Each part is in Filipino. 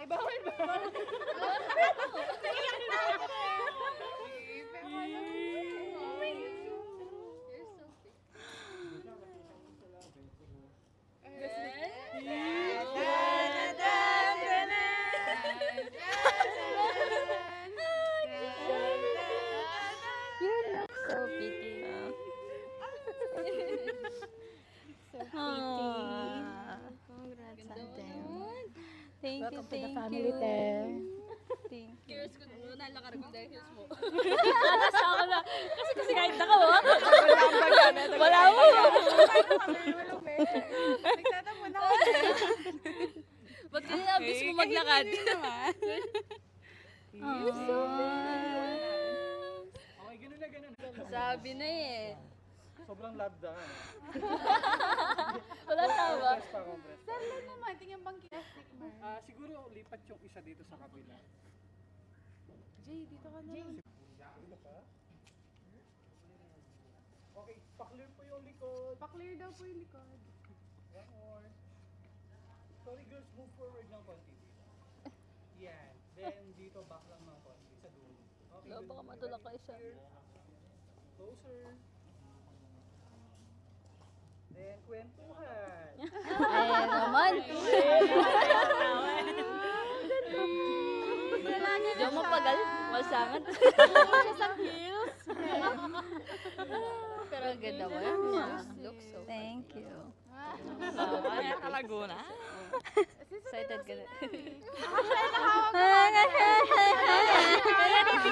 Ibawal ba? Thank you, thank you. Family, te. Thank you. Here's ko doon, nalakar ko dahil here's mo. Alas ako na. Kasi kahit na ka mo. Wala mo. Nagtatampo na ako. Ba't yun nabis mo maglakad? Okay, ganun na ganun. Sabi na eh. Sobrang labda. Wala tawa. Compress pa, compress pa. Saan naman? Tingnan bang plastic, Mar? Siguro lipat yung isa dito sa kabila. Jay, dito ka na. Dito pa? Okay, pa-clear po yung likod. Pa-clear daw po yung likod. One more. Sorry girls, move forward ng konti dito. Yan. Then dito back lang ng konti sa dulo. Okay, Wala, baka matulak kayo siya. Closer. Then kwentuhan. Ayan naman. Diyo mapagal. Masangat. Pero ang ganda mo yan. Looks so. Thank you. Kaya ka Laguna. Excited ka na.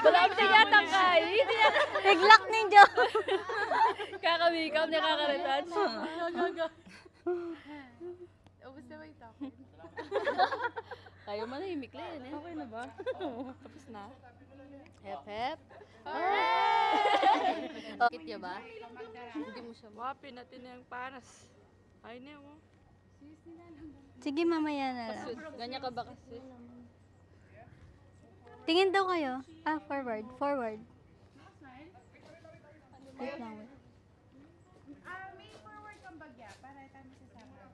Wala ko tiyatang kain. Naglak ninyo. Kakawikaw niya kakaritats. Ubus na ba yung topic? Kayo manahimik lang yan eh. Okay na ba? Tapos na. Hep, hep. Kit niya ba? Hindi mo siya. Wapin natin yung panas. Ay niya mo. Sige, mamaya na lang. Ganyan ka ba kasi? Tingin daw kayo. Forward. Forward. Wait lang, wait. May forward kang bagya para tayo masasama.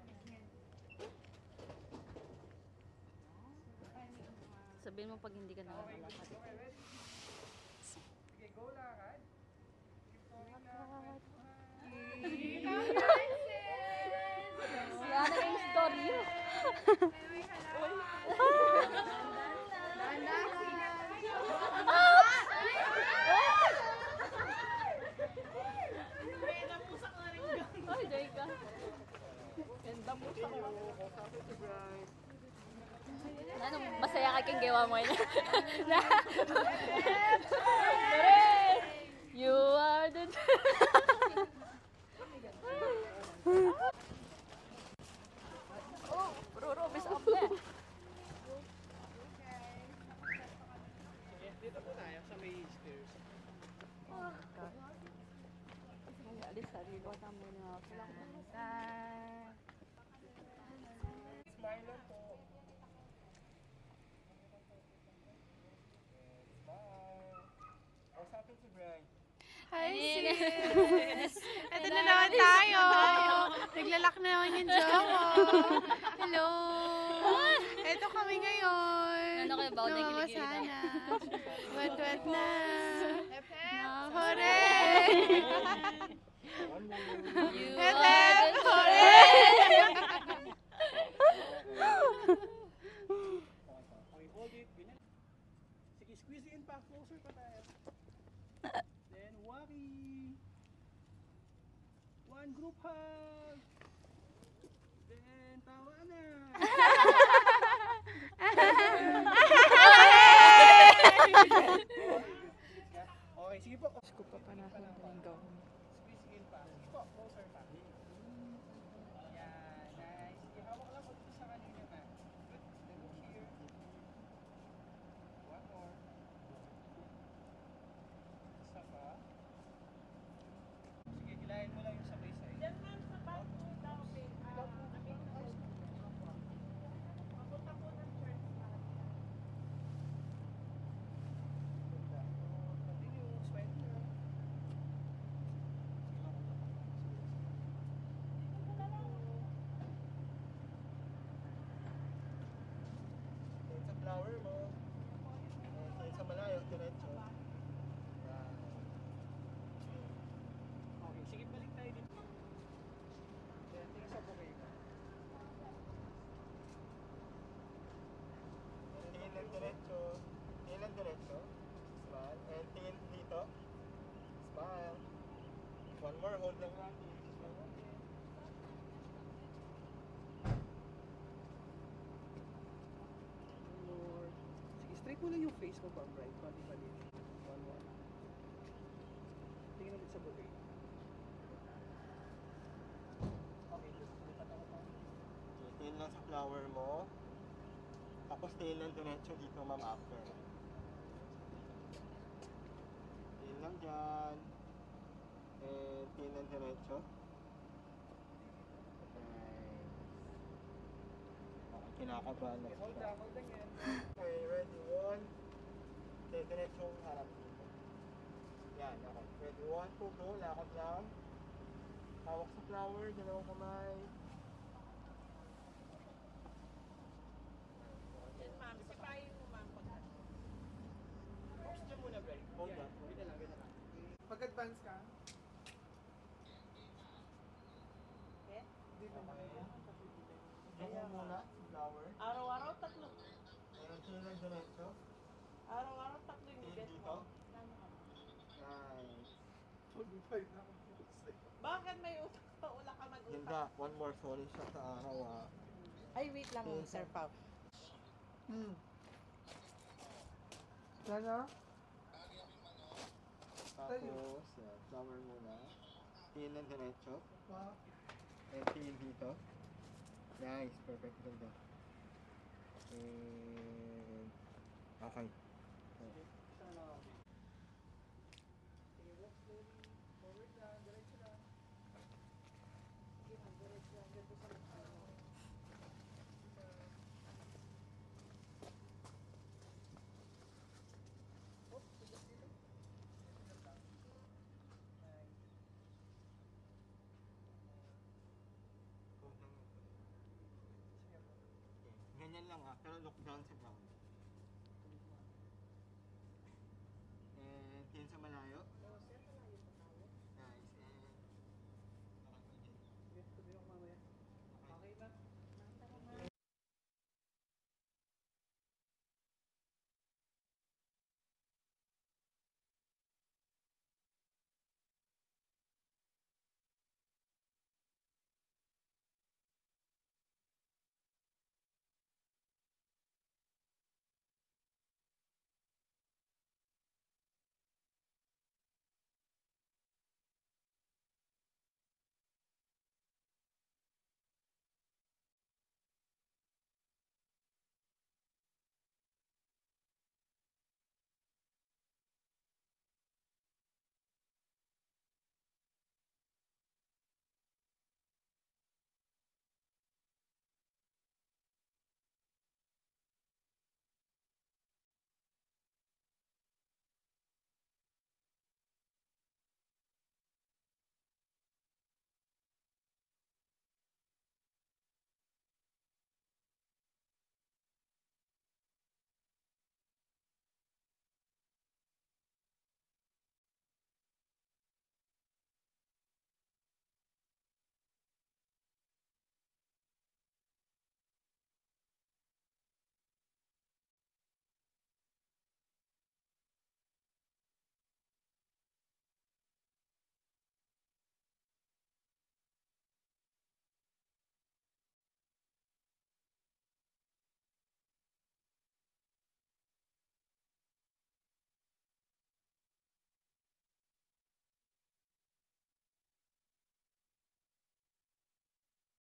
Sabihin mo pag hindi ka nakakalakad. Sige, go lakad. Yan na yung story. Ay, day ka. Ano, masaya ka kang gawa mo yun. You are the... Rurubis up na. Dito po tayo sa may stairs. Alis, sarili ko tamo na ako. Smile lang po. Smile. Kausapin si Brian. Hi, sis! Ito na naman tayo! Naglalak na naman yung jaw ko. Hello! Ito kami ngayon. Ano kayo ba? No, Nakikilig ka? sana. Wet-wet na. Hore! You Hep, are the... hore! Okay, hold it. Ganyan. Sige, squeeze in pa. Closer pa tayo. Then, waki. One group hug. Then, tawa na. Okay, sige po. Ko pa panahon ng gawin. Squeeze in pa. Sige po, closer pa. Yan, nice. Sige, hawak lang ulit sa kanina na. Good. Then look here. One more. Isa pa. Sige, hilahin mo lang yung sabay side. Diyan ma'am, sa back po daw. Papunta po ng church na. Continue, sweat. more, hold lang lang. More. Sige, straight mo lang yung face mo, Pam, right? Konti mali. One, one. Tingnan ulit sa bubay. Okay, lipat ako pa. Tingin lang sa flower mo. Tapos tingin lang diretso dito, ma'am, after. Tingin lang dyan. And tingin lang diretso. Okay. Okay, kinakabahan na Hold siya. lang, hold lang yan. Okay, ready, one. Okay, diretsong harap dito. Yan, okay. Ready, one, two, go. Lakad lang. Hawak sa flower, dalawang kamay. Yan, ma'am. Sipayin mo, ma'am. Focus dyan muna, Bray. Hold Yeah, up. ganyan lang, ganyan lang. Pag-advance ka. Okay? Dito na. Diyan muna, flower. Araw-araw, tatlo. Ayan, tingin lang diretso. Araw-araw, tatlo yung Tingin bet dito. mo. Nice. Mag-fight na ako. Bakit may utak pa? Wala ka mag-utak. Ganda, one more, sorry siya sa araw ah. Ay, wait lang, Okay. Sir Pao. Sana? Tapos, yan, flower muna. Tingin lang diretso. Pa. And tingin dito. Nice, perfect, ganda. And, okay. Sana ako. Sige, walk slowly. Forward lang, diretso lang. Sige, diretso lang. Ganito sa ano. Oh, tugas dito. Nice. Ganyan lang ah, pero look down sa ground.